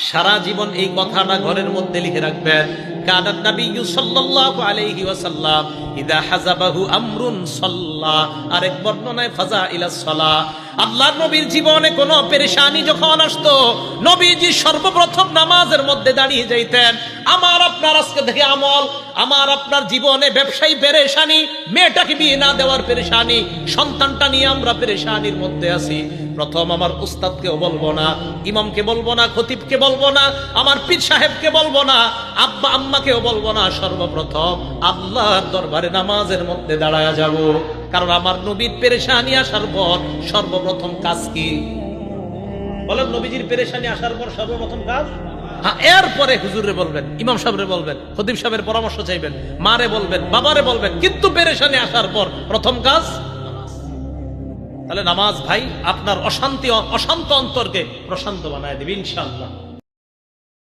সারা জীবন এই কথাটা ঘরের মধ্যে লিখে রাখবেন। কানান নবিয়্যু সাল্লাল্লাহু আলাইহি ওয়াসাল্লাম ইদা হাযাবাহু আমরুন সাল্লা, আরেক বর্ণনায় ফাজা ইলাস সালাহ। আল্লাহর নবীর জীবনে কোনো পেরেশানি যখন আসতো, নবীজি সর্বপ্রথম নামাজের মধ্যে দাঁড়িয়ে যাইতেন। আমার আপনার আজকে থেকে আমল, আমার আপনার জীবনে ব্যবসায়ী পেরেশানি, মেয়েটাকে বিয়ে না দেওয়ার পেরেশানি, সন্তানটা নিয়ে আমরা পেরেশানির মধ্যে আছি। প্রথম আমার উস্তাদকেও বলবো না, ইমামকে বলবো না, খতিবকে বলবো না, আমার পীর সাহেবকে বলবো না, আব্বা আম্মাকেও বলবো না। সর্বপ্রথম আল্লাহর দরবারে নামাজের মধ্যে দাঁড়ায়া যাব। কারণ আমার নবীর পেরেশানি আসার পর সর্বপ্রথম কাজ কি বলেন? নবীজির পেরেশানি আসার পর সর্বপ্রথম কাজ, হ্যাঁ, এরপরে হুজুরে বলবেন, ইমাম সাহেবরে বলবেন, খতিব সাহেবের পরামর্শ চাইবেন, মারে বলবেন, বাবারে বলবেন, কিন্তু পেরেশানি আসার পর প্রথম কাজ নামাজ। তাহলে নামাজ ভাই আপনার অশান্ত অন্তরকে প্রশান্ত বানায় দেবে ইনশাআল্লাহ।